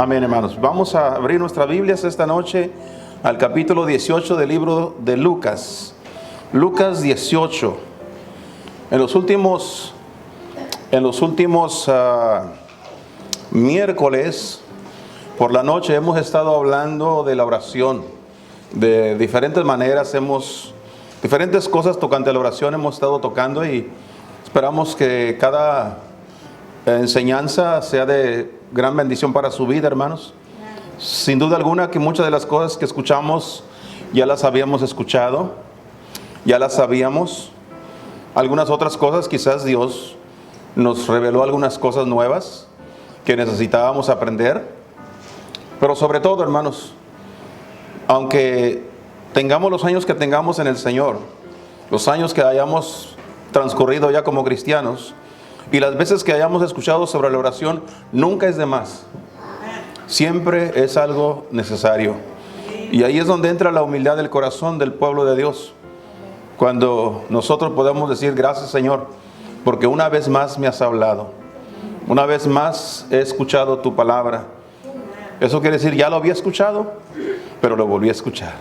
Amén, hermanos. Vamos a abrir nuestras Biblias esta noche al capítulo 18 del libro de Lucas. Lucas 18. En los últimos miércoles por la noche hemos estado hablando de la oración. De diferentes maneras diferentes cosas tocante a la oración hemos estado tocando, y esperamos que cada enseñanza sea de gran bendición para su vida, hermanos. Sin duda alguna que muchas de las cosas que escuchamos ya las habíamos escuchado, ya las sabíamos. Algunas otras cosas quizás Dios nos reveló algunas cosas nuevas que necesitábamos aprender. Pero sobre todo, hermanos, aunque tengamos los años que tengamos en el Señor, los años que hayamos transcurrido ya como cristianos, y las veces que hayamos escuchado sobre la oración, nunca es de más. Siempre es algo necesario. Y ahí es donde entra la humildad del corazón del pueblo de Dios. Cuando nosotros podemos decir: gracias, Señor, porque una vez más me has hablado. Una vez más he escuchado tu palabra. Eso quiere decir, ya lo había escuchado, pero lo volví a escuchar.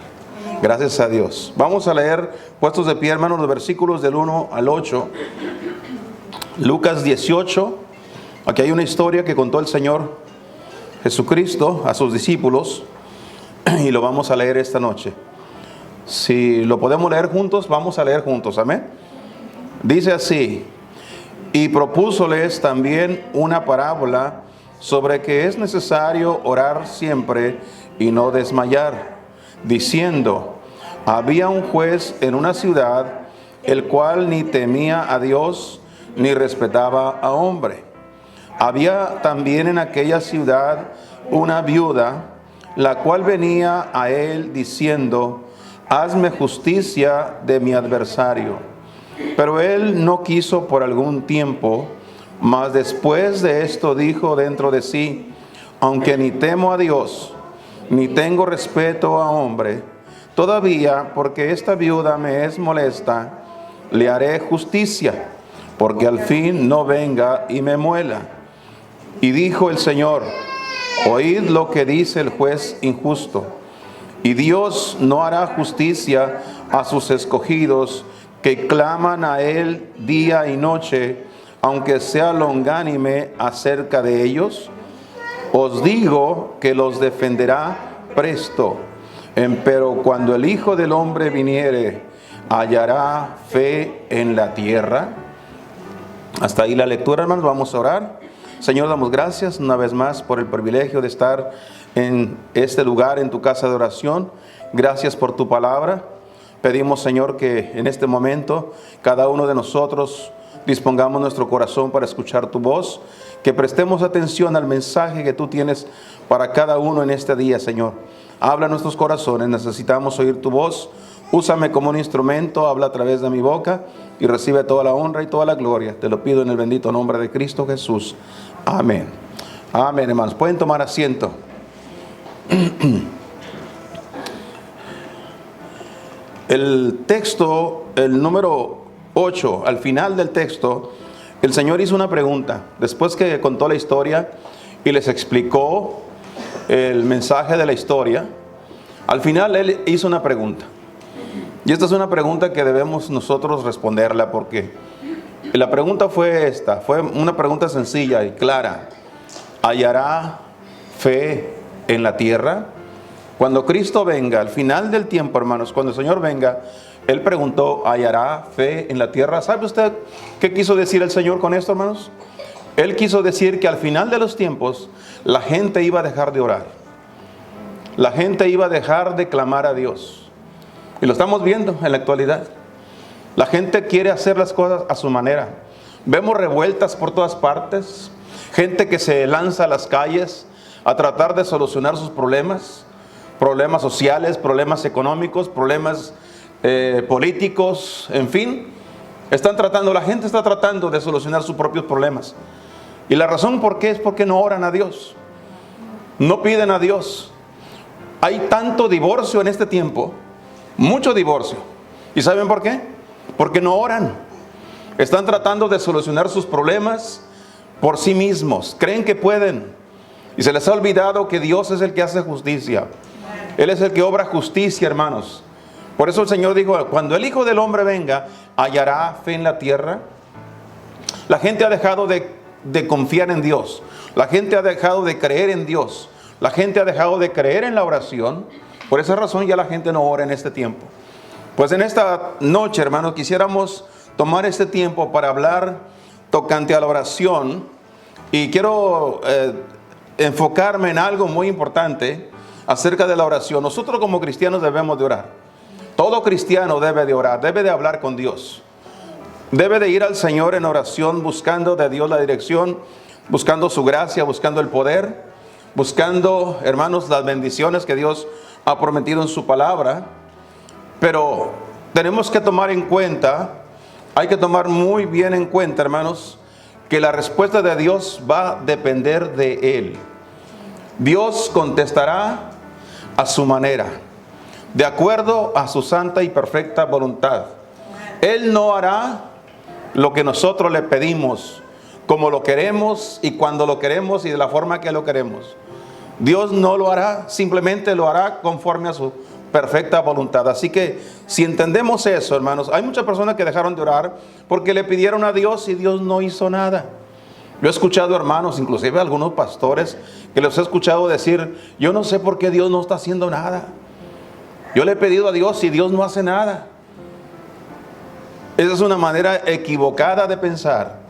Gracias a Dios. Vamos a leer, puestos de pie, hermanos, los versículos del 1 al 8. Lucas 18. Aquí hay una historia que contó el Señor Jesucristo a sus discípulos, y lo vamos a leer esta noche. Si lo podemos leer juntos, vamos a leer juntos. Amén. Dice así: y propúsoles también una parábola sobre que es necesario orar siempre y no desmayar, diciendo: había un juez en una ciudad, el cual ni temía a Dios ni respetaba a hombre. Había también en aquella ciudad una viuda, la cual venía a él diciendo: hazme justicia de mi adversario. Pero él no quiso por algún tiempo. Mas después de esto dijo dentro de sí: aunque ni temo a Dios, ni tengo respeto a hombre, todavía, porque esta viuda me es molesta, le haré justicia, porque al fin no venga y me muela. Y dijo el Señor: oíd lo que dice el juez injusto. Y Dios no hará justicia a sus escogidos, que claman a él día y noche, aunque sea longánime acerca de ellos. Os digo que los defenderá presto. Pero cuando el Hijo del Hombre viniere, ¿hallará fe en la tierra? Hasta ahí la lectura, hermanos. Vamos a orar. Señor, damos gracias una vez más por el privilegio de estar en este lugar, en tu casa de oración. Gracias por tu palabra. Pedimos, Señor, que en este momento cada uno de nosotros dispongamos nuestro corazón para escuchar tu voz, que prestemos atención al mensaje que tú tienes para cada uno en este día, Señor. Habla a nuestros corazones, necesitamos oír tu voz. Úsame como un instrumento, habla a través de mi boca y recibe toda la honra y toda la gloria. Te lo pido en el bendito nombre de Cristo Jesús. Amén. Amén, hermanos. Pueden tomar asiento. El texto, el número 8, al final del texto, el Señor hizo una pregunta. Después que contó la historia y les explicó el mensaje de la historia, al final Él hizo una pregunta. Y esta es una pregunta que debemos nosotros responderla, porque la pregunta fue esta. Fue una pregunta sencilla y clara: ¿hallará fe en la tierra? Cuando Cristo venga, al final del tiempo, hermanos, cuando el Señor venga, Él preguntó: ¿hallará fe en la tierra? ¿Sabe usted qué quiso decir el Señor con esto, hermanos? Él quiso decir que al final de los tiempos, la gente iba a dejar de orar. La gente iba a dejar de clamar a Dios. Y lo estamos viendo en la actualidad. La gente quiere hacer las cosas a su manera. Vemos revueltas por todas partes. Gente que se lanza a las calles a tratar de solucionar sus problemas. Problemas sociales, problemas económicos, problemas políticos, en fin. La gente está tratando de solucionar sus propios problemas. Y la razón por qué es porque no oran a Dios. No piden a Dios. Hay tanto divorcio en este tiempo. Mucho divorcio. ¿Y saben por qué? Porque no oran. Están tratando de solucionar sus problemas por sí mismos. Creen que pueden. Y se les ha olvidado que Dios es el que hace justicia. Él es el que obra justicia, hermanos. Por eso el Señor dijo, cuando el Hijo del Hombre venga, ¿hallará fe en la tierra? La gente ha dejado de confiar en Dios. La gente ha dejado de creer en Dios. La gente ha dejado de creer en la oración. Por esa razón ya la gente no ora en este tiempo. Pues en esta noche, hermanos, quisiéramos tomar este tiempo para hablar tocante a la oración. Y quiero enfocarme en algo muy importante acerca de la oración. Nosotros como cristianos debemos de orar. Todo cristiano debe de orar, debe de hablar con Dios. Debe de ir al Señor en oración, buscando de Dios la dirección, buscando su gracia, buscando el poder, buscando, hermanos, las bendiciones que Dios ha prometido en su palabra. Pero tenemos que tomar en cuenta, hay que tomar muy bien en cuenta, hermanos, que la respuesta de Dios va a depender de Él. Dios contestará a su manera, de acuerdo a su santa y perfecta voluntad. Él no hará lo que nosotros le pedimos, como lo queremos y cuando lo queremos y de la forma que lo queremos. Dios no lo hará, simplemente lo hará conforme a su perfecta voluntad. Así que si entendemos eso, hermanos, hay muchas personas que dejaron de orar porque le pidieron a Dios y Dios no hizo nada. Yo he escuchado, hermanos, inclusive algunos pastores que los he escuchado decir, yo no sé por qué Dios no está haciendo nada. Yo le he pedido a Dios y Dios no hace nada. Esa es una manera equivocada de pensar.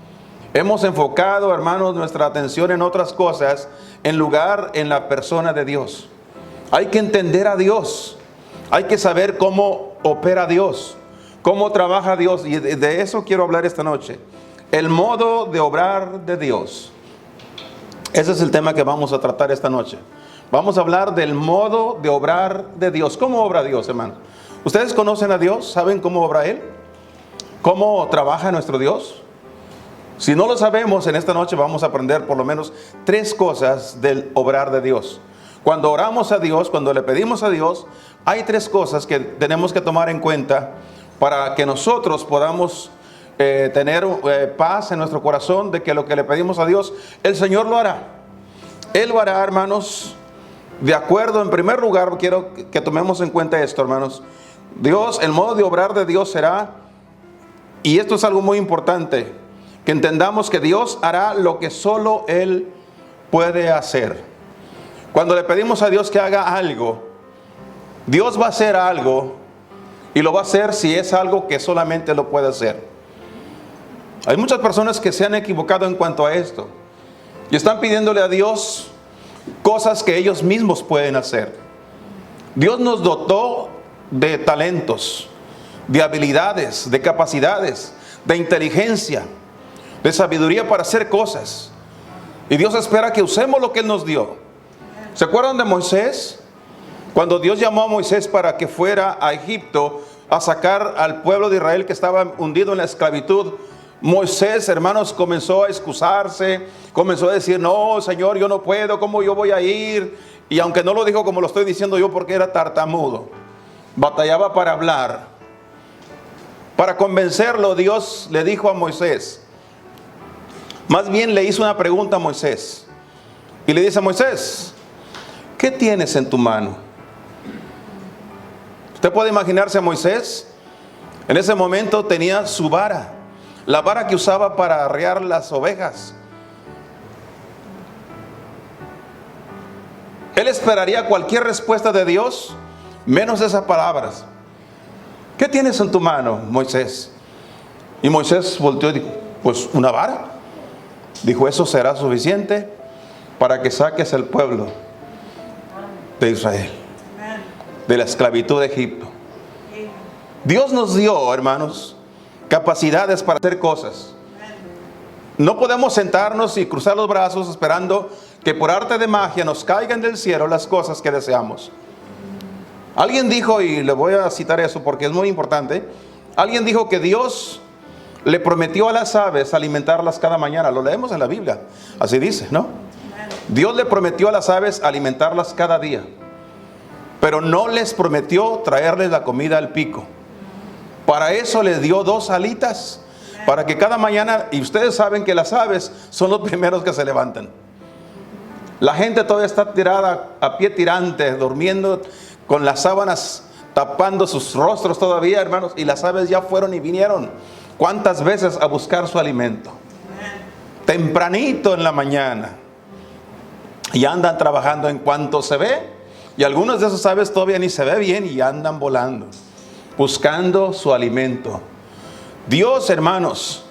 Hemos enfocado, hermanos, nuestra atención en otras cosas en lugar en la persona de Dios. Hay que entender a Dios. Hay que saber cómo opera Dios, cómo trabaja Dios. Y de eso quiero hablar esta noche. El modo de obrar de Dios. Ese es el tema que vamos a tratar esta noche. Vamos a hablar del modo de obrar de Dios. ¿Cómo obra Dios, hermano? ¿Ustedes conocen a Dios? ¿Saben cómo obra Él? ¿Cómo trabaja nuestro Dios? Si no lo sabemos, en esta noche vamos a aprender por lo menos 3 cosas del obrar de Dios. Cuando oramos a Dios, cuando le pedimos a Dios, hay 3 cosas que tenemos que tomar en cuenta para que nosotros podamos tener paz en nuestro corazón de que lo que le pedimos a Dios, el Señor lo hará. Él lo hará, hermanos, de acuerdo. En primer lugar, quiero que tomemos en cuenta esto, hermanos. Dios, el modo de obrar de Dios será, y esto es algo muy importante, que entendamos que Dios hará lo que solo Él puede hacer. Cuando le pedimos a Dios que haga algo, Dios va a hacer algo y lo va a hacer si es algo que solamente lo puede hacer. Hay muchas personas que se han equivocado en cuanto a esto y están pidiéndole a Dios cosas que ellos mismos pueden hacer. Dios nos dotó de talentos, de habilidades, de capacidades, de inteligencia, de sabiduría para hacer cosas. Y Dios espera que usemos lo que Él nos dio. ¿Se acuerdan de Moisés? Cuando Dios llamó a Moisés para que fuera a Egipto a sacar al pueblo de Israel que estaba hundido en la esclavitud, Moisés, hermanos, comenzó a excusarse, comenzó a decir, no, Señor, yo no puedo, ¿cómo yo voy a ir? Y aunque no lo dijo como lo estoy diciendo yo porque era tartamudo, batallaba para hablar. Para convencerlo, Dios le dijo a Moisés, más bien le hizo una pregunta a Moisés. Y le dice a Moisés, ¿qué tienes en tu mano? Usted puede imaginarse a Moisés. En ese momento tenía su vara, la vara que usaba para arrear las ovejas. Él esperaría cualquier respuesta de Dios, menos esas palabras. ¿Qué tienes en tu mano, Moisés? Y Moisés volteó y dijo, pues una vara. Dijo, eso será suficiente para que saques el pueblo de Israel, de la esclavitud de Egipto. Dios nos dio, hermanos, capacidades para hacer cosas. No podemos sentarnos y cruzar los brazos esperando que por arte de magia nos caigan del cielo las cosas que deseamos. Alguien dijo, y le voy a citar eso porque es muy importante, alguien dijo que Dios le prometió a las aves alimentarlas cada mañana. Lo leemos en la Biblia, así dice, ¿no? Dios le prometió a las aves alimentarlas cada día, pero no les prometió traerles la comida al pico. Para eso les dio 2 alitas, para que cada mañana, y ustedes saben que las aves son los primeros que se levantan. La gente todavía está tirada a pie tirante, durmiendo con las sábanas tapando sus rostros todavía, hermanos, y las aves ya fueron y vinieron. ¿Cuántas veces a buscar su alimento? Tempranito en la mañana. Y andan trabajando en cuanto se ve. Y algunos de esos aves todavía ni se ve bien y andan volando, buscando su alimento. Dios, hermanos,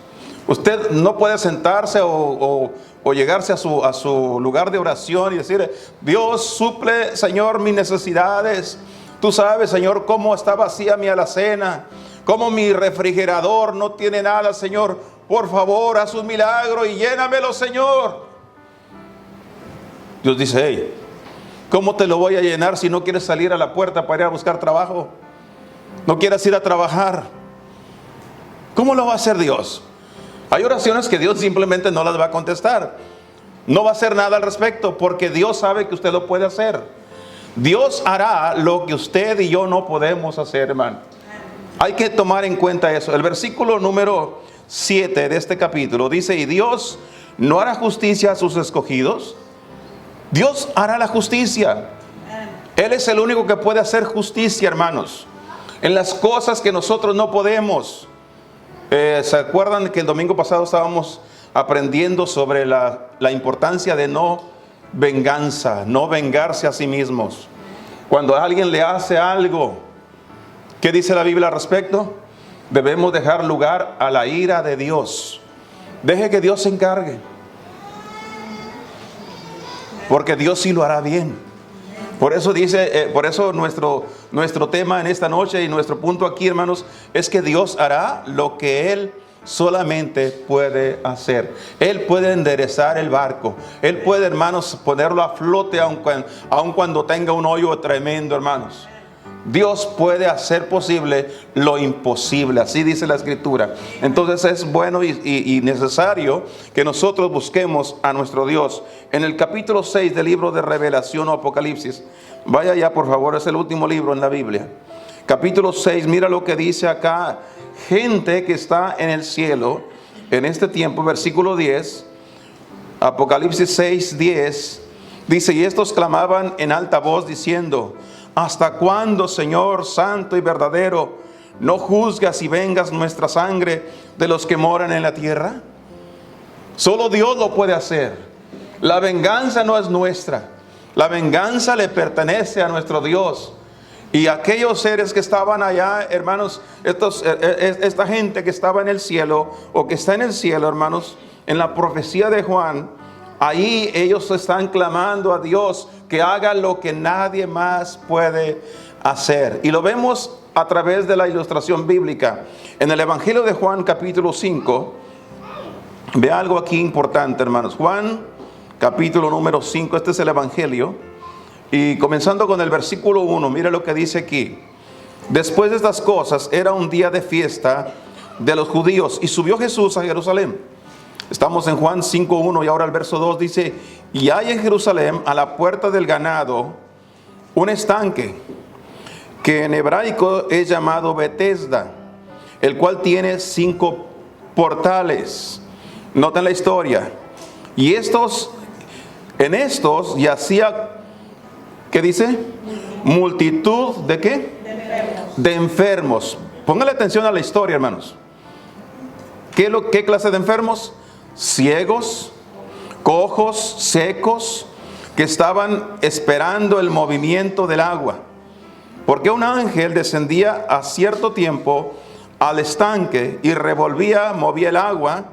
usted no puede sentarse o llegarse a su lugar de oración y decir: Dios, suple, Señor, mis necesidades. Tú sabes, Señor, cómo está vacía mi alacena, cómo mi refrigerador no tiene nada, Señor. Por favor, haz un milagro y llénamelo, Señor. Dios dice: hey, ¿cómo te lo voy a llenar si no quieres salir a la puerta para ir a buscar trabajo? ¿No quieres ir a trabajar? ¿Cómo lo va a hacer Dios? Hay oraciones que Dios simplemente no las va a contestar. No va a hacer nada al respecto porque Dios sabe que usted lo puede hacer. Dios hará lo que usted y yo no podemos hacer, hermano. Hay que tomar en cuenta eso. El versículo número 7 de este capítulo dice: y Dios no hará justicia a sus escogidos. Dios hará la justicia. Él es el único que puede hacer justicia, hermanos, en las cosas que nosotros no podemos. ¿Se acuerdan que el domingo pasado estábamos aprendiendo sobre la importancia de no venganza, no vengarse a sí mismos? Cuando alguien le hace algo, ¿qué dice la Biblia al respecto? Debemos dejar lugar a la ira de Dios. Deje que Dios se encargue, porque Dios sí lo hará bien. Por eso dice, por eso nuestro tema en esta noche y nuestro punto aquí, hermanos, es que Dios hará lo que Él solamente puede hacer. Él puede enderezar el barco. Él puede, hermanos, ponerlo a flote aun cuando tenga un hoyo tremendo, hermanos. Dios puede hacer posible lo imposible, así dice la Escritura. Entonces es bueno y necesario que nosotros busquemos a nuestro Dios. En el capítulo 6 del libro de Revelación o Apocalipsis, vaya ya por favor, es el último libro en la Biblia. Capítulo 6, mira lo que dice acá. Gente que está en el cielo en este tiempo, versículo 10, Apocalipsis 6, 10, dice: y estos clamaban en alta voz diciendo: ¿hasta cuándo, Señor santo y verdadero, no juzgas y vengas nuestra sangre de los que moran en la tierra? Solo Dios lo puede hacer. La venganza no es nuestra. La venganza le pertenece a nuestro Dios. Y aquellos seres que estaban allá, hermanos, esta gente que estaba en el cielo o que está en el cielo, hermanos, en la profecía de Juan, ahí ellos están clamando a Dios que haga lo que nadie más puede hacer. Y lo vemos a través de la ilustración bíblica. En el Evangelio de Juan capítulo 5, ve algo aquí importante, hermanos. Juan capítulo número 5, este es el Evangelio. Y comenzando con el versículo 1, mire lo que dice aquí. Después de estas cosas, era un día de fiesta de los judíos y subió Jesús a Jerusalén. Estamos en Juan 5:1 y ahora el verso 2 dice: y hay en Jerusalén, a la puerta del ganado, un estanque que en hebraico es llamado Betesda, el cual tiene 5 portales. Noten la historia. Y en estos yacía, ¿qué dice? Multitud ¿de qué? De enfermos. Póngale atención a la historia, hermanos. ¿Qué clase de enfermos? Ciegos, cojos, secos, que estaban esperando el movimiento del agua. Porque un ángel descendía a cierto tiempo al estanque y movía el agua.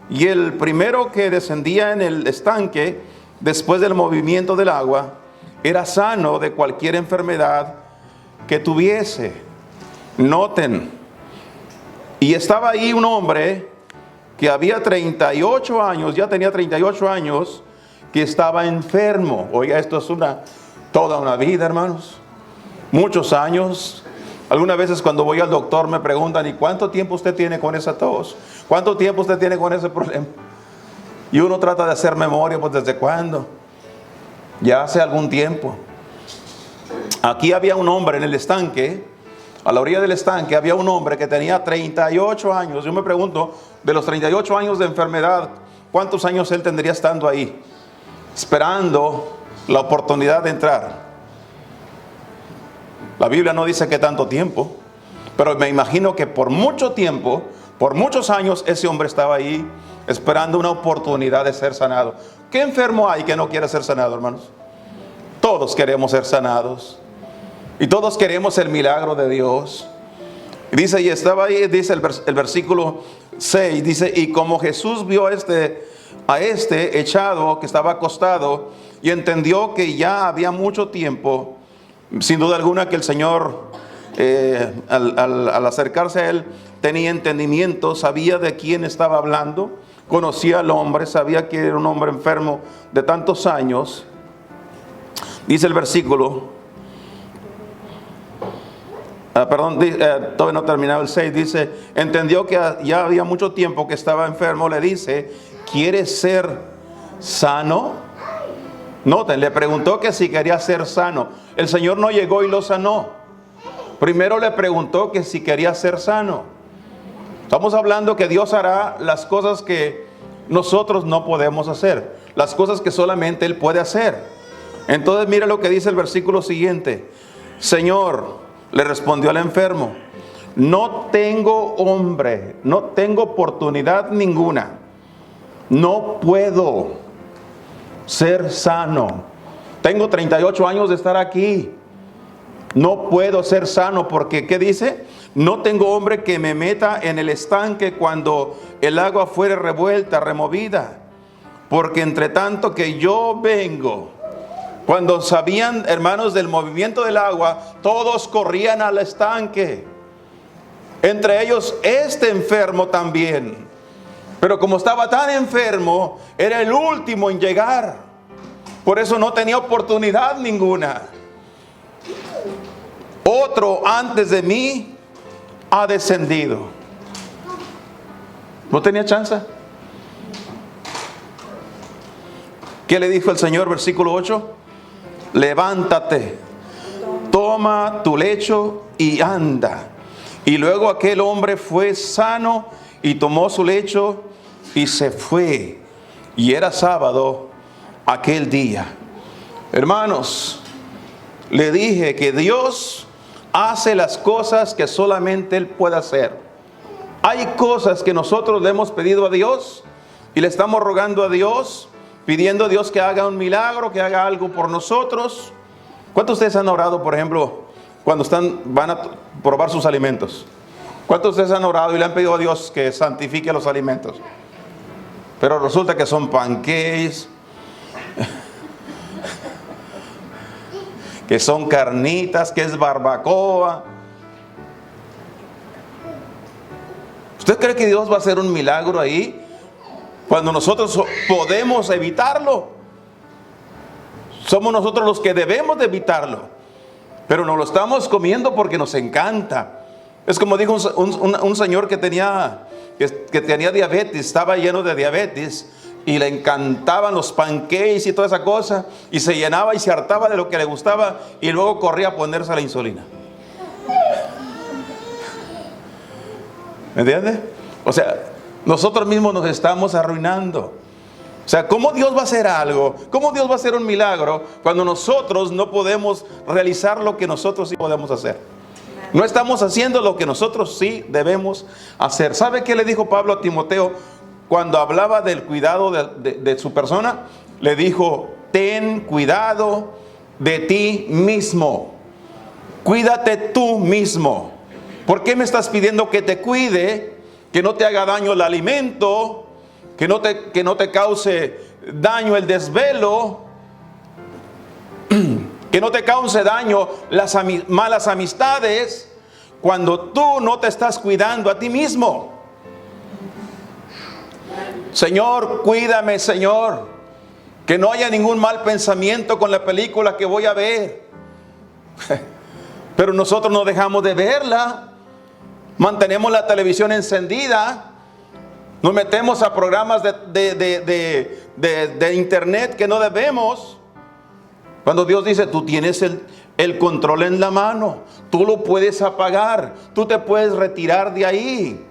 Y el primero que descendía en el estanque, después del movimiento del agua, era sano de cualquier enfermedad que tuviese. Noten. Y estaba ahí un hombre que había 38 años, ya tenía 38 años, que estaba enfermo. Oiga, esto es toda una vida, hermanos. Muchos años. Algunas veces cuando voy al doctor me preguntan: ¿y cuánto tiempo usted tiene con esa tos? ¿Cuánto tiempo usted tiene con ese problema? Y uno trata de hacer memoria, pues ¿desde cuándo? Ya hace algún tiempo. Aquí había un hombre en el estanque, a la orilla del estanque había un hombre que tenía 38 años. Yo me pregunto, de los 38 años de enfermedad, ¿cuántos años él tendría estando ahí? esperando la oportunidad de entrar. La Biblia no dice que tanto tiempo, pero me imagino que por mucho tiempo, por muchos años, ese hombre estaba ahí esperando una oportunidad de ser sanado. ¿Qué enfermo hay que no quiere ser sanado, hermanos? Todos queremos ser sanados y todos queremos el milagro de Dios. Dice, y estaba ahí, dice el versículo 6, dice, y como Jesús vio a este echado, que estaba acostado, y entendió que ya había mucho tiempo, sin duda alguna que el Señor, al acercarse a él, tenía entendimiento, sabía de quién estaba hablando, conocía al hombre, sabía que era un hombre enfermo de tantos años. Dice el versículo, todavía no terminaba el 6, dice, entendió que ya había mucho tiempo que estaba enfermo, le dice, ¿quieres ser sano? Noten, le preguntó que si quería ser sano. El Señor no llegó y lo sanó. Primero le preguntó que si quería ser sano. Estamos hablando que Dios hará las cosas que nosotros no podemos hacer, las cosas que solamente Él puede hacer. Entonces mira lo que dice el versículo siguiente. Señor, le respondió al enfermo, no tengo hombre, no tengo oportunidad ninguna, no puedo ser sano. Tengo 38 años de estar aquí, no puedo ser sano porque, ¿qué dice? No tengo hombre que me meta en el estanque cuando el agua fuere revuelta, removida, porque entre tanto que yo vengo. Cuando sabían, hermanos, del movimiento del agua, todos corrían al estanque. Entre ellos, este enfermo también. Pero como estaba tan enfermo, era el último en llegar. Por eso no tenía oportunidad ninguna. Otro antes de mí ha descendido. No tenía chance. ¿Qué le dijo el Señor? Versículo 8. Levántate, toma tu lecho y anda. Y luego aquel hombre fue sano y tomó su lecho y se fue. Y era sábado aquel día. Hermanos, le dije que Dios hace las cosas que solamente Él puede hacer. Hay cosas que nosotros le hemos pedido a Dios y le estamos rogando a Dios, pidiendo a Dios que haga un milagro, que haga algo por nosotros. ¿Cuántos de ustedes han orado, por ejemplo, cuando van a probar sus alimentos? ¿Cuántos de ustedes han orado y le han pedido a Dios que santifique los alimentos? Pero resulta que son pancakes, que son carnitas, que es barbacoa. ¿Usted cree que Dios va a hacer un milagro ahí cuando nosotros podemos evitarlo? Somos nosotros los que debemos de evitarlo, pero nos lo estamos comiendo porque nos encanta. Es como dijo un señor que tenía diabetes, estaba lleno de diabetes y le encantaban los pancakes y toda esa cosa, y se llenaba y se hartaba de lo que le gustaba y luego corría a ponerse la insulina. ¿Me entiende? O sea, nosotros mismos nos estamos arruinando. O sea, ¿cómo Dios va a hacer algo? ¿Cómo Dios va a hacer un milagro cuando nosotros no podemos realizar lo que nosotros sí podemos hacer? No estamos haciendo lo que nosotros sí debemos hacer. ¿Sabe qué le dijo Pablo a Timoteo cuando hablaba del cuidado de su persona? Le dijo, ten cuidado de ti mismo. Cuídate tú mismo. ¿Por qué me estás pidiendo que te cuide? Que no te haga daño el alimento, que no te cause daño el desvelo, que no te cause daño las malas amistades, cuando tú no te estás cuidando a ti mismo. Señor, cuídame, Señor, que no haya ningún mal pensamiento con la película que voy a ver. Pero nosotros no dejamos de verla, mantenemos la televisión encendida, nos metemos a programas de internet que no debemos. Cuando Dios dice, tú tienes el control en la mano, tú lo puedes apagar, tú te puedes retirar de ahí.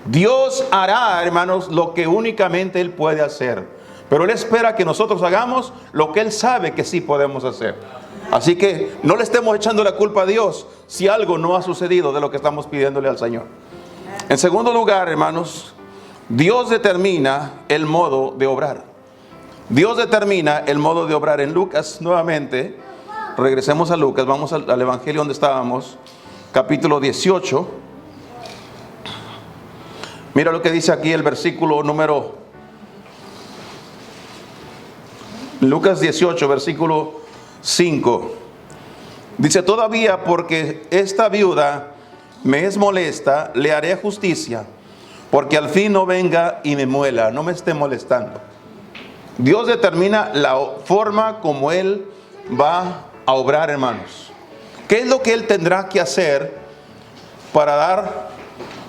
Dios hará, hermanos, lo que únicamente Él puede hacer. Pero Él espera que nosotros hagamos lo que Él sabe que sí podemos hacer. Así que no le estemos echando la culpa a Dios si algo no ha sucedido de lo que estamos pidiéndole al Señor. En segundo lugar, hermanos, Dios determina el modo de obrar. Dios determina el modo de obrar. En Lucas, nuevamente, regresemos a Lucas, vamos al Evangelio donde estábamos, capítulo 18. Mira lo que dice aquí el versículo número... Lucas 18, versículo 5. Dice: todavía porque esta viuda me es molesta, le haré justicia, porque al fin no venga y me muela, no me esté molestando. Dios determina la forma como Él va a obrar, hermanos. ¿Qué es lo que Él tendrá que hacer para dar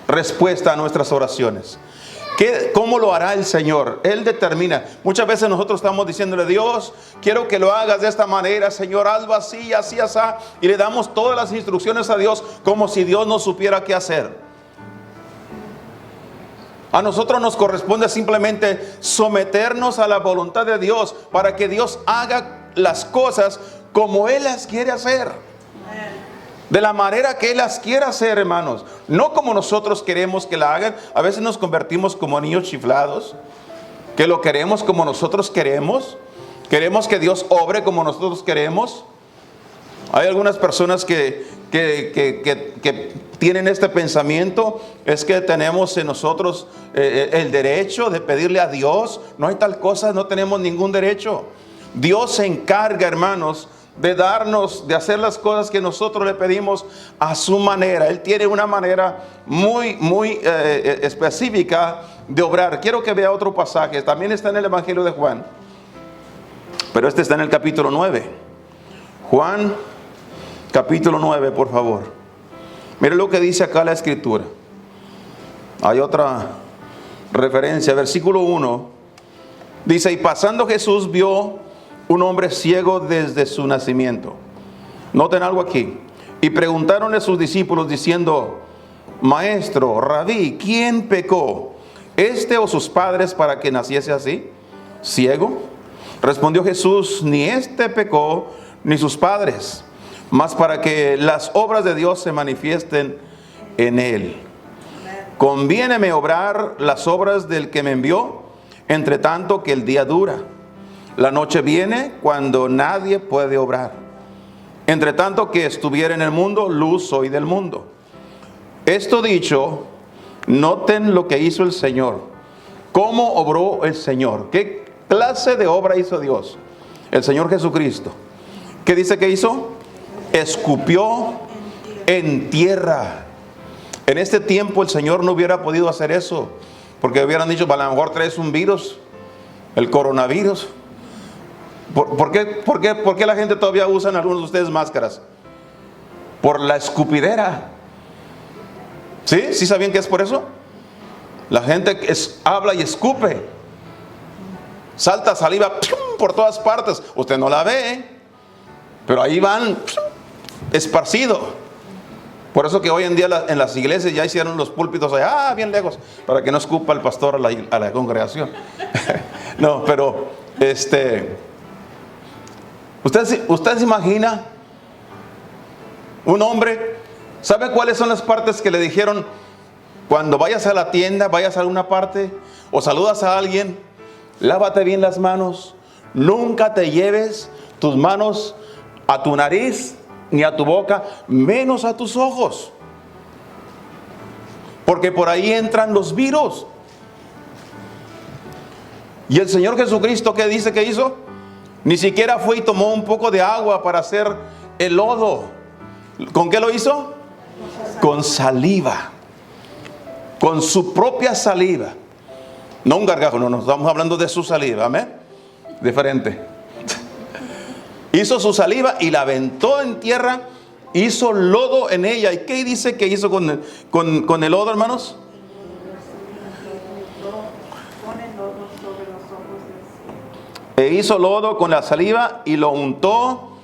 respuesta a nuestras oraciones? ¿Cómo lo hará el Señor? Él determina. Muchas veces nosotros estamos diciéndole: Dios, quiero que lo hagas de esta manera, Señor, hazlo así, así, así. Y le damos todas las instrucciones a Dios como si Dios no supiera qué hacer. A nosotros nos corresponde simplemente someternos a la voluntad de Dios para que Dios haga las cosas como Él las quiere hacer. De la manera que Él las quiere hacer, hermanos. No como nosotros queremos que la hagan. A veces nos convertimos como niños chiflados, que lo queremos como nosotros queremos. Queremos que Dios obre como nosotros queremos. Hay algunas personas que tienen este pensamiento. Es que tenemos en nosotros el derecho de pedirle a Dios. No hay tal cosa, no tenemos ningún derecho. Dios se encarga, hermanos, de darnos, de hacer las cosas que nosotros le pedimos a su manera. Él tiene una manera muy específica de obrar. Quiero que vea otro pasaje. También está en el Evangelio de Juan, pero este está en el capítulo 9. Juan, capítulo 9, por favor. Mire lo que dice acá la Escritura. Hay otra referencia, versículo 1. Dice: y pasando Jesús vio un hombre ciego desde su nacimiento. Noten algo aquí. Y preguntaron a sus discípulos diciendo: Maestro, Rabí, ¿quién pecó, este o sus padres, para que naciese así, ciego? Respondió Jesús: ni este pecó, ni sus padres, mas para que las obras de Dios se manifiesten en él. Conviéneme obrar las obras del que me envió, entre tanto que el día dura. La noche viene cuando nadie puede obrar. Entre tanto que estuviera en el mundo, luz soy del mundo. Esto dicho, noten lo que hizo el Señor. ¿Cómo obró el Señor? ¿Qué clase de obra hizo Dios? El Señor Jesucristo. ¿Qué dice que hizo? Escupió en tierra. En este tiempo el Señor no hubiera podido hacer eso, porque hubieran dicho: a lo mejor traes un virus, el coronavirus. ¿Por qué la gente todavía usa, algunos de ustedes, máscaras? Por la escupidera. ¿Sí? ¿Sí sabían que es por eso? La gente habla y escupe. Salta saliva por todas partes. Usted no la ve, pero ahí van esparcido. Por eso que hoy en día en las iglesias ya hicieron los púlpitos allá, bien lejos, para que no escupa el pastor a la congregación. No, pero ¿Usted se imagina un hombre? ¿Sabe cuáles son las partes que le dijeron cuando vayas a la tienda, vayas a alguna parte o saludas a alguien? Lávate bien las manos. Nunca te lleves tus manos a tu nariz ni a tu boca, menos a tus ojos, porque por ahí entran los virus. Y el Señor Jesucristo, ¿qué dice que hizo? Ni siquiera fue y tomó un poco de agua para hacer el lodo. ¿Con qué lo hizo? Con saliva. Con su propia saliva. No un gargajo, no, estamos hablando de su saliva, amén. Diferente. Hizo su saliva y la aventó en tierra, hizo lodo en ella. ¿Y qué dice que hizo con el lodo, hermanos? E hizo lodo con la saliva y lo untó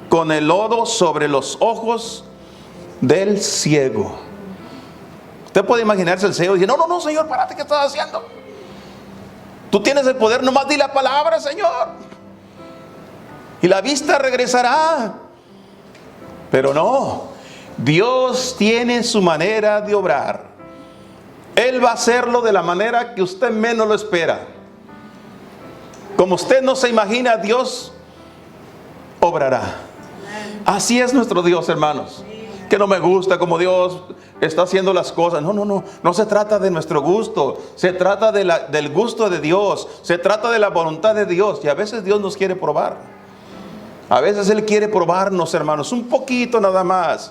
con el lodo sobre los ojos del ciego. Usted puede imaginarse el ciego y dice: no, Señor, párate, ¿qué estás haciendo? Tú tienes el poder, nomás di la palabra, Señor, y la vista regresará. Pero no, Dios tiene su manera de obrar. Él va a hacerlo de la manera que usted menos lo espera. Como usted no se imagina, Dios obrará. Así es nuestro Dios, hermanos. Que no me gusta como Dios está haciendo las cosas. No se trata de nuestro gusto. Se trata del gusto de Dios. Se trata de la voluntad de Dios. Y a veces Dios nos quiere probar. A veces Él quiere probarnos, hermanos, un poquito nada más,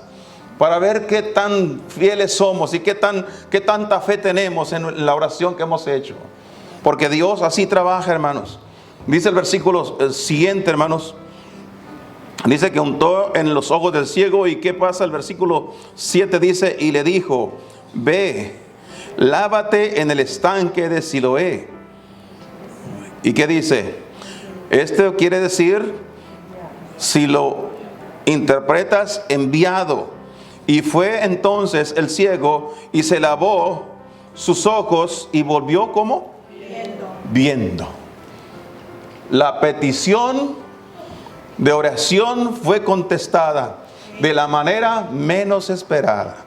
para ver qué tan fieles somos y qué tanta fe tenemos en la oración que hemos hecho. Porque Dios así trabaja, hermanos. Dice el versículo siguiente, hermanos. Dice que untó en los ojos del ciego. ¿Y qué pasa? El versículo 7 dice, y le dijo, ve, lávate en el estanque de Siloé. ¿Y qué dice? Este quiere decir, si lo interpretas, enviado. Y fue entonces el ciego y se lavó sus ojos y volvió ¿cómo? Viendo. La petición de oración fue contestada de la manera menos esperada.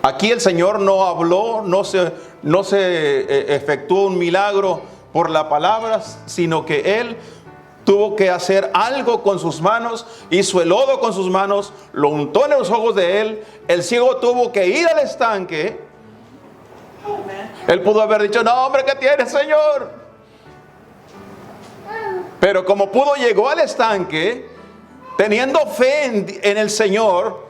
Aquí el Señor no habló, no se efectuó un milagro por la palabra, sino que Él tuvo que hacer algo con sus manos, hizo el lodo con sus manos, lo untó en los ojos de él. El ciego tuvo que ir al estanque. Él pudo haber dicho, no hombre, ¿qué tienes, Señor? Pero como pudo, llegó al estanque teniendo fe en el Señor,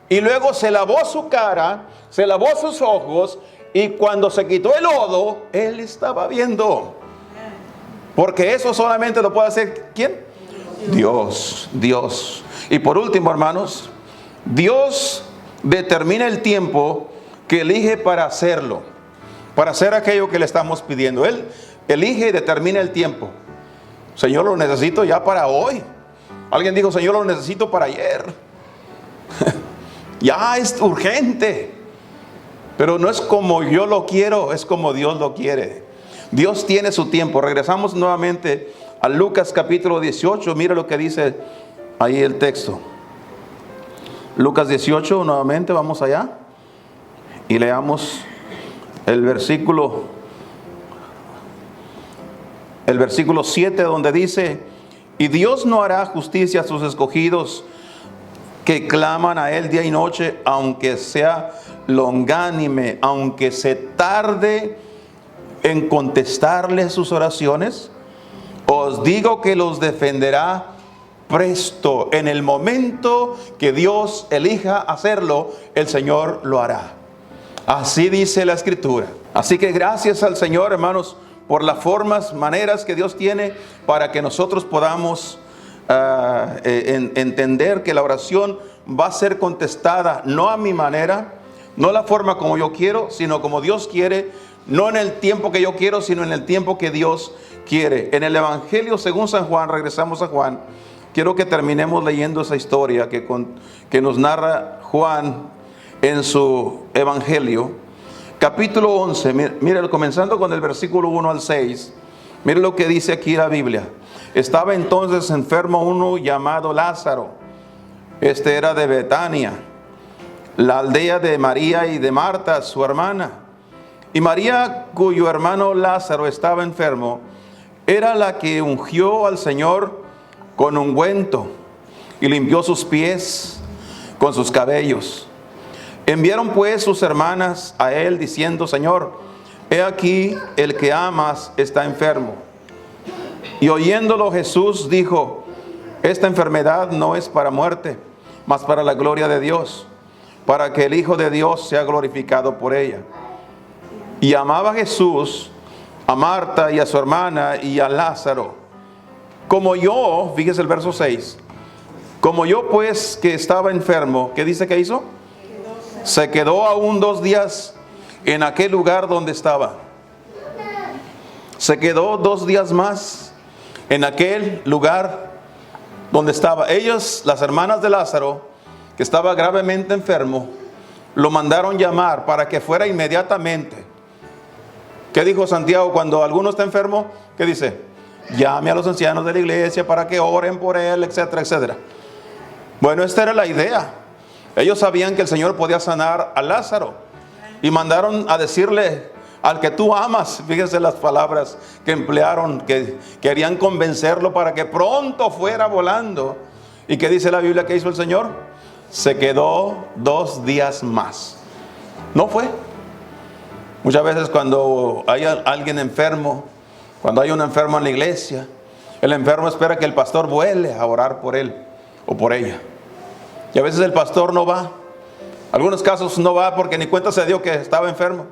y luego se lavó su cara, se lavó sus ojos, y cuando se quitó el lodo, él estaba viendo. Porque eso solamente lo puede hacer ¿quién? Dios. Y por último, hermanos, Dios determina el tiempo que elige para hacerlo, para hacer aquello que le estamos pidiendo. Él elige y determina el tiempo. Señor, lo necesito ya para hoy. Alguien dijo, Señor, lo necesito para ayer. Ya es urgente. Pero no es como yo lo quiero, es como Dios lo quiere. Dios tiene su tiempo. Regresamos nuevamente a Lucas capítulo 18. Mira lo que dice ahí el texto. Lucas 18, nuevamente vamos allá. Y leamos el versículo 7, donde dice, y Dios no hará justicia a sus escogidos que claman a Él día y noche, aunque sea longánime, aunque se tarde en contestarles sus oraciones. Os digo que los defenderá presto. En el momento que Dios elija hacerlo, el Señor lo hará. Así dice la Escritura. Así que gracias al Señor, hermanos, por las maneras que Dios tiene para que nosotros podamos entender que la oración va a ser contestada no a mi manera, no la forma como yo quiero, sino como Dios quiere, no en el tiempo que yo quiero, sino en el tiempo que Dios quiere. En el Evangelio según San Juan, regresamos a Juan, quiero que terminemos leyendo esa historia que nos narra Juan en su Evangelio. Capítulo 11, mire, comenzando con el versículo 1 al 6, mire lo que dice aquí la Biblia. Estaba entonces enfermo uno llamado Lázaro. Este era de Betania, la aldea de María y de Marta, su hermana. Y María, cuyo hermano Lázaro estaba enfermo, era la que ungió al Señor con ungüento y limpió sus pies con sus cabellos. Enviaron pues sus hermanas a él diciendo, Señor, he aquí el que amas está enfermo. Y oyéndolo Jesús dijo, esta enfermedad no es para muerte, mas para la gloria de Dios, para que el Hijo de Dios sea glorificado por ella. Y amaba Jesús a Marta y a su hermana y a Lázaro. Como yo, fíjese el verso 6, como yo pues que estaba enfermo, ¿qué dice que hizo? Se quedó aún 2 días en aquel lugar donde estaba. Se quedó 2 días más en aquel lugar donde estaba. Ellos, las hermanas de Lázaro, que estaba gravemente enfermo, lo mandaron llamar para que fuera inmediatamente. ¿Qué dijo Santiago cuando alguno está enfermo? ¿Qué dice? Llame a los ancianos de la iglesia para que oren por él, etcétera, etcétera. Bueno, esta era la idea. Ellos sabían que el Señor podía sanar a Lázaro y mandaron a decirle: al que tú amas. Fíjense las palabras que emplearon, que querían convencerlo para que pronto fuera volando. ¿Y qué dice la Biblia que hizo el Señor? Se quedó 2 días más. No fue. Muchas veces cuando hay alguien enfermo, cuando hay un enfermo en la iglesia, el enfermo espera que el pastor vuele a orar por él o por ella. Y a veces el pastor no va. En algunos casos no va porque ni cuenta se dio que estaba enfermo,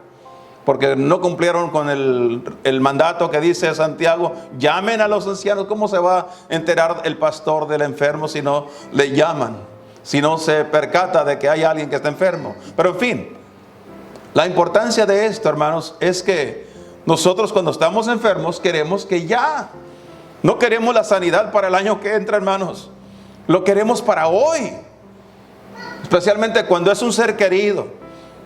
porque no cumplieron con el mandato que dice Santiago: llamen a los ancianos. ¿Cómo se va a enterar el pastor del enfermo si no le llaman? Si no se percata de que hay alguien que está enfermo. Pero en fin, la importancia de esto, hermanos, es que nosotros cuando estamos enfermos queremos que ya. No queremos la sanidad para el año que entra, hermanos. Lo queremos para hoy. Especialmente cuando es un ser querido.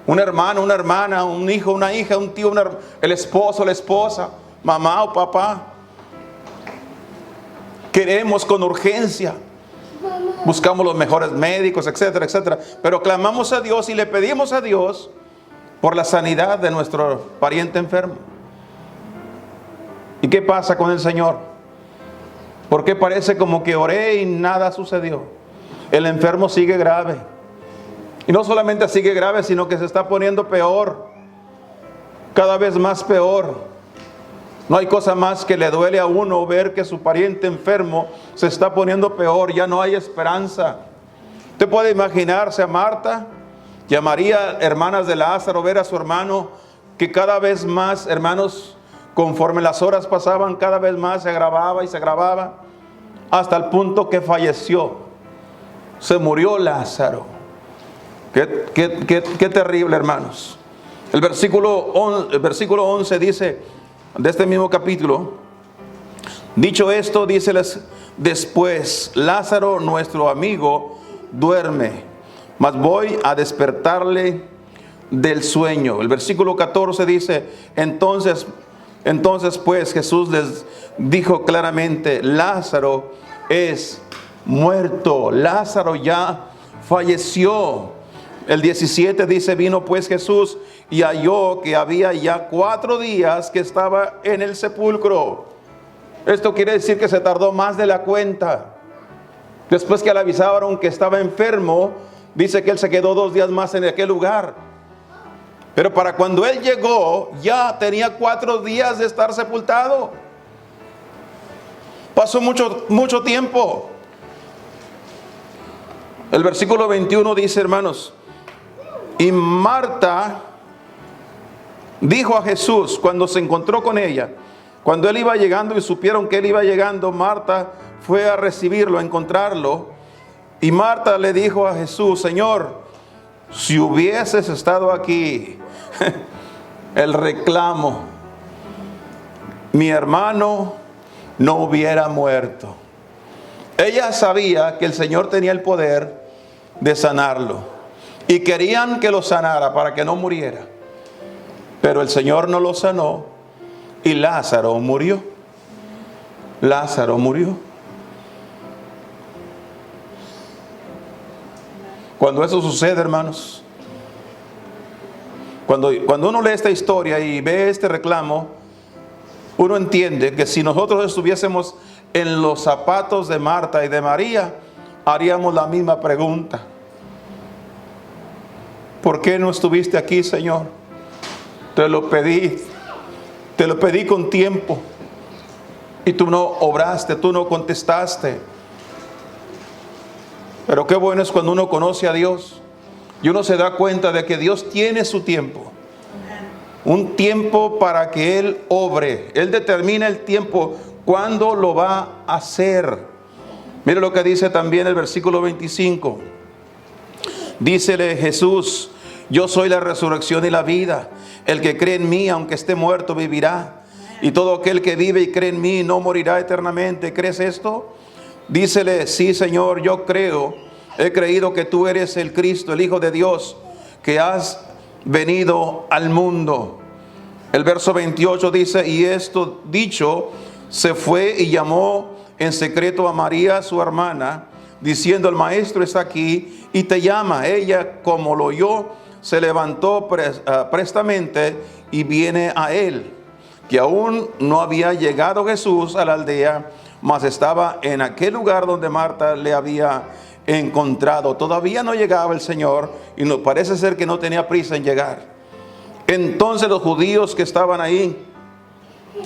Un hermano, una hermana, un hijo, una hija, un tío, el esposo, la esposa, mamá o papá. Queremos con urgencia. Buscamos los mejores médicos, etcétera, etcétera. Pero clamamos a Dios y le pedimos a Dios por la sanidad de nuestro pariente enfermo. ¿Y qué pasa con el Señor? ¿Por qué parece como que oré y nada sucedió? El enfermo sigue grave. Y no solamente sigue grave, sino que se está poniendo peor. Cada vez más peor. No hay cosa más que le duele a uno ver que su pariente enfermo se está poniendo peor. Ya no hay esperanza. Usted puede imaginarse a Marta y a María, hermanas de Lázaro, ver a su hermano que cada vez más, hermanos, conforme las horas pasaban, cada vez más se agravaba y se agravaba, hasta el punto que falleció. Se murió Lázaro. Qué terrible, hermanos. El versículo 11 dice, de este mismo capítulo: dicho esto, díceles después: Lázaro, nuestro amigo, duerme, mas voy a despertarle del sueño. El versículo 14 dice: entonces pues Jesús les dijo claramente: Lázaro es muerto. Lázaro ya falleció. El 17 dice: vino pues Jesús y halló que había ya 4 días que estaba en el sepulcro. Esto quiere decir que se tardó más de la cuenta. Después que le avisaron que estaba enfermo, dice que él se quedó 2 días más en aquel lugar. Pero para cuando él llegó, ya tenía 4 días de estar sepultado. Pasó mucho tiempo. El versículo 21 dice, hermanos: y Marta dijo a Jesús cuando se encontró con ella, cuando él iba llegando y supieron que él iba llegando, Marta fue a recibirlo, a encontrarlo. Y Marta le dijo a Jesús: Señor, si hubieses estado aquí, el reclamo, mi hermano no hubiera muerto. Ella sabía que el Señor tenía el poder de sanarlo. Y querían que lo sanara para que no muriera. Pero el Señor no lo sanó y Lázaro murió. Lázaro murió. Cuando eso sucede, hermanos, cuando uno lee esta historia y ve este reclamo, uno entiende que si nosotros estuviésemos en los zapatos de Marta y de María, haríamos la misma pregunta: ¿por qué no estuviste aquí, Señor? Te lo pedí con tiempo y tú no obraste, tú no contestaste. Pero qué bueno es cuando uno conoce a Dios y uno se da cuenta de que Dios tiene su tiempo. Un tiempo para que Él obre. Él determina el tiempo, cuándo lo va a hacer. Mire lo que dice también el versículo 25. Dícele Jesús: yo soy la resurrección y la vida. El que cree en mí, aunque esté muerto, vivirá. Y todo aquel que vive y cree en mí no morirá eternamente. ¿Crees esto? Dícele: sí, Señor, yo creo. He creído que tú eres el Cristo, el Hijo de Dios, que has venido al mundo. El verso 28 dice: y esto dicho, se fue y llamó en secreto a María, su hermana, diciendo: el maestro está aquí y te llama. Ella, como lo oyó, se levantó prestamente y viene a él. Que aún no había llegado Jesús a la aldea, mas estaba en aquel lugar donde Marta le había encontrado. Todavía no llegaba el Señor y no, parece ser que no tenía prisa en llegar. Entonces los judíos que estaban ahí,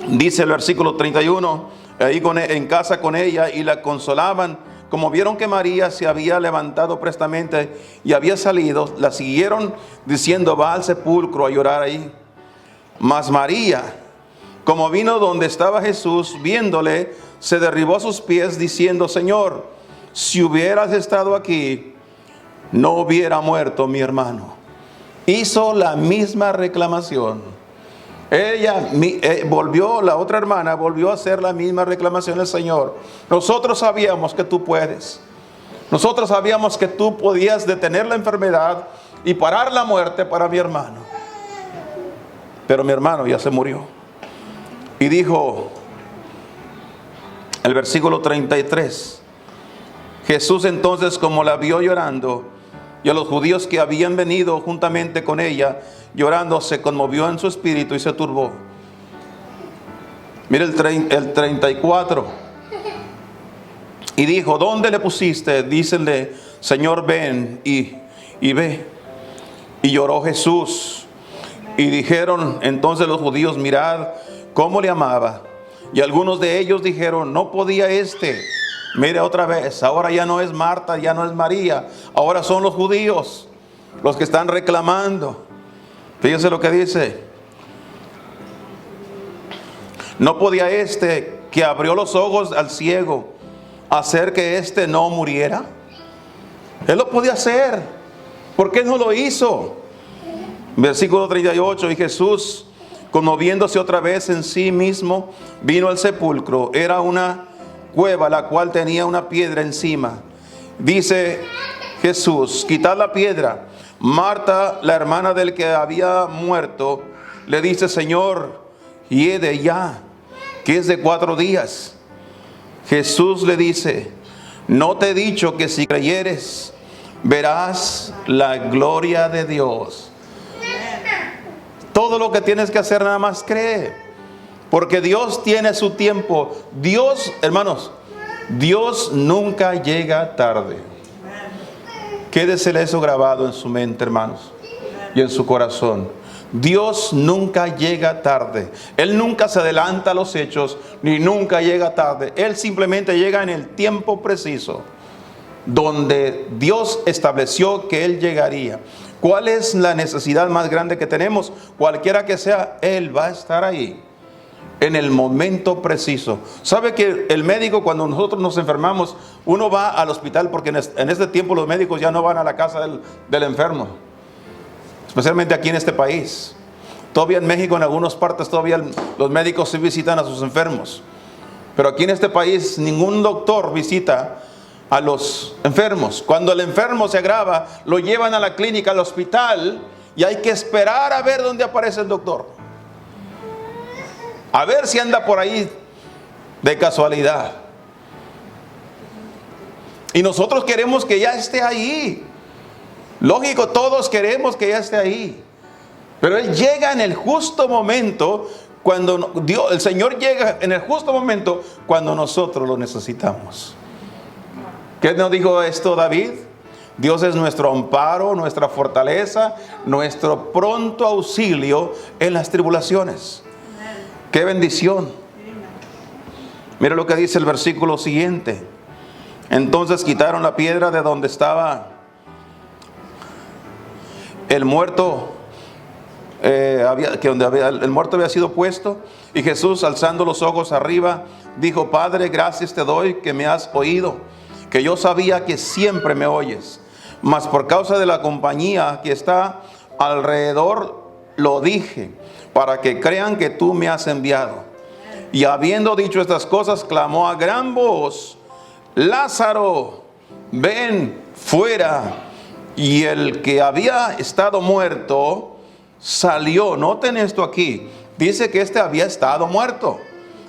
dice el versículo 31, ahí en casa con ella, y la consolaban, como vieron que María se había levantado prestamente y había salido, la siguieron diciendo: va al sepulcro a llorar ahí. Mas María, como vino donde estaba Jesús, viéndole, se derribó a sus pies diciendo: Señor, si hubieras estado aquí, no hubiera muerto mi hermano. Hizo la misma reclamación. Ella volvió, la otra hermana volvió a hacer la misma reclamación al Señor. Nosotros sabíamos que tú puedes. Nosotros sabíamos que tú podías detener la enfermedad y parar la muerte para mi hermano. Pero mi hermano ya se murió. Y dijo el versículo 33: Jesús entonces, como la vio llorando, y a los judíos que habían venido juntamente con ella llorando, se conmovió en su espíritu y se turbó. Mire el 34. Y dijo: ¿dónde le pusiste? Dícenle: Señor, ven y ve. Y lloró Jesús. Y dijeron entonces los judíos: mirad cómo le amaba. Y algunos de ellos dijeron: no podía Mire otra vez, ahora ya no es Marta, ya no es María, ahora son los judíos los que están reclamando. Fíjense lo que dice: no podía que abrió los ojos al ciego hacer que no muriera. Él lo podía hacer. ¿Por qué no lo hizo? Versículo 38: y Jesús, conmoviéndose otra vez en sí mismo, vino al sepulcro. Era una cueva, la cual tenía una piedra encima. Dice Jesús: quitad la piedra. Marta, la hermana del que había muerto, le dice: Señor, hiede ya, que es de 4 días. Jesús le dice: no te he dicho que si creyeres, verás la gloria de Dios. Todo lo que tienes que hacer, nada más cree. Porque Dios tiene su tiempo. Dios, hermanos, Dios nunca llega tarde. Quédesele eso grabado en su mente, hermanos, y en su corazón. Dios nunca llega tarde. Él nunca se adelanta a los hechos, ni nunca llega tarde. Él simplemente llega en el tiempo preciso, donde Dios estableció que Él llegaría. ¿Cuál es la necesidad más grande que tenemos? Cualquiera que sea, Él va a estar ahí en el momento preciso. ¿Sabe que el médico, cuando nosotros nos enfermamos, uno va al hospital? Porque en este tiempo los médicos ya no van a la casa del enfermo, especialmente aquí en este país. Todavía en México, en algunas partes, todavía los médicos sí visitan a sus enfermos, pero aquí en este país ningún doctor visita a los enfermos. Cuando el enfermo se agrava, lo llevan a la clínica, al hospital, y hay que esperar a ver dónde aparece el doctor, a ver si anda por ahí de casualidad. Y nosotros queremos que ya esté ahí. Lógico, todos queremos que ya esté ahí. Pero Él llega en el justo momento, cuando el Señor llega en el justo momento, cuando nosotros lo necesitamos. ¿Qué nos dijo esto David? Dios es nuestro amparo, nuestra fortaleza, nuestro pronto auxilio en las tribulaciones. ¡Qué bendición! Mira lo que dice el versículo siguiente. Entonces quitaron la piedra de donde estaba el muerto, el muerto había sido puesto. Y Jesús, alzando los ojos arriba, dijo: Padre, gracias te doy que me has oído, que yo sabía que siempre me oyes, mas por causa de la compañía que está alrededor lo dije, para que crean que tú me has enviado. Y habiendo dicho estas cosas, clamó a gran voz: Lázaro, ven fuera. Y el que había estado muerto salió. Noten esto aquí: dice que este había estado muerto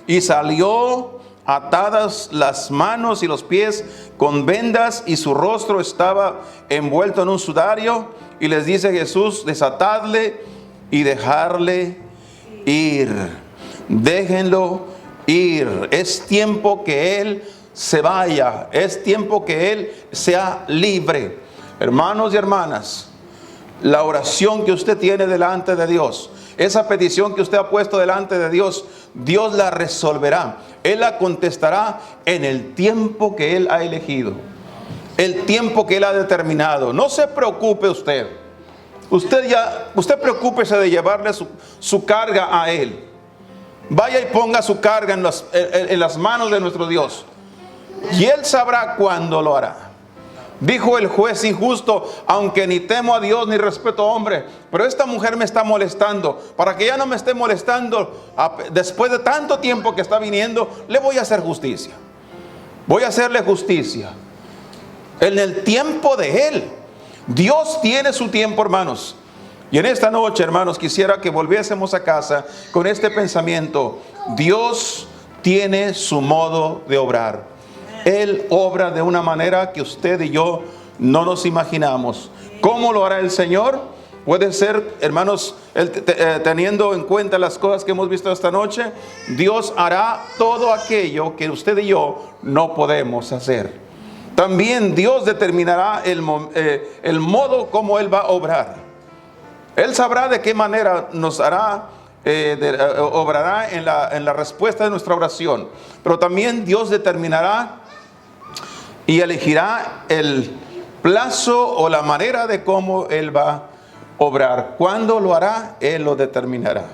y salió atadas las manos y los pies con vendas y su rostro estaba envuelto en un sudario. Y les dice Jesús: desatadle y dejarle ir. Déjenlo ir. Es tiempo que Él se vaya. Es tiempo que Él sea libre. Hermanos y hermanas, la oración que usted tiene delante de Dios, esa petición que usted ha puesto delante de Dios, Dios la resolverá. Él la contestará en el tiempo que Él ha elegido, el tiempo que Él ha determinado. No se preocupe usted. Usted preocúpese de llevarle su carga a Él. Vaya y ponga su carga en las manos de nuestro Dios, y Él sabrá cuándo lo hará. Dijo el juez injusto: aunque ni temo a Dios ni respeto a hombre, pero esta mujer me está molestando. Para que ya no me esté molestando después de tanto tiempo que está viniendo, le voy a hacer justicia. Voy a hacerle justicia en el tiempo de Él. Dios tiene su tiempo, hermanos. Y en esta noche, hermanos, quisiera que volviésemos a casa con este pensamiento: Dios tiene su modo de obrar. Él obra de una manera que usted y yo no nos imaginamos. ¿Cómo lo hará el Señor? Puede ser, hermanos, teniendo en cuenta las cosas que hemos visto esta noche, Dios hará todo aquello que usted y yo no podemos hacer. También Dios determinará el modo como Él va a obrar. Él sabrá de qué manera nos hará, obrará en la respuesta de nuestra oración. Pero también Dios determinará y elegirá el plazo o la manera de cómo Él va a obrar. ¿Cuándo lo hará? Él lo determinará.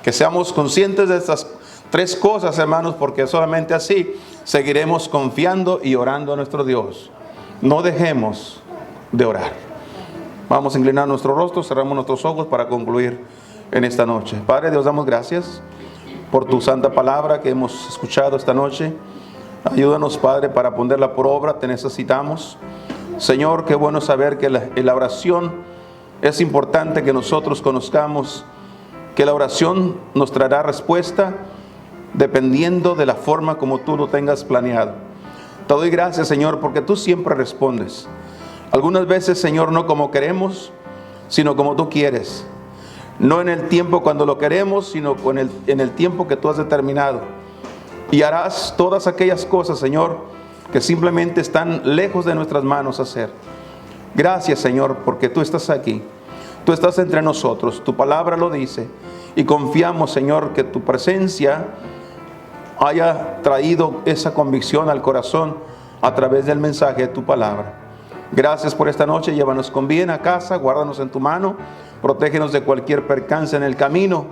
Que seamos conscientes de estas tres cosas, hermanos, porque solamente así seguiremos confiando y orando a nuestro Dios. No dejemos de orar. Vamos a inclinar nuestro rostro, cerramos nuestros ojos para concluir en esta noche. Padre Dios, damos gracias por tu santa palabra que hemos escuchado esta noche. Ayúdanos, Padre, para ponerla por obra. Te necesitamos. Señor, qué bueno saber que la oración es importante, que nosotros conozcamos que la oración nos traerá respuesta dependiendo de la forma como tú lo tengas planeado. Te doy gracias, Señor, porque tú siempre respondes. Algunas veces, Señor, no como queremos, sino como tú quieres. No en el tiempo cuando lo queremos, sino en el tiempo que tú has determinado. Y harás todas aquellas cosas, Señor, que simplemente están lejos de nuestras manos hacer. Gracias, Señor, porque tú estás aquí. Tú estás entre nosotros. Tu palabra lo dice. Y confiamos, Señor, que tu presencia haya traído esa convicción al corazón a través del mensaje de tu palabra. Gracias por esta noche. Llévanos con bien a casa. Guárdanos en tu mano. Protégenos de cualquier percance en el camino.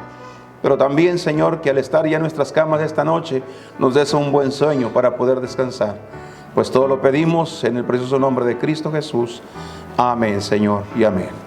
Pero también, Señor, que al estar ya en nuestras camas esta noche, nos des un buen sueño para poder descansar. Pues todo lo pedimos en el precioso nombre de Cristo Jesús. Amén, Señor, y amén.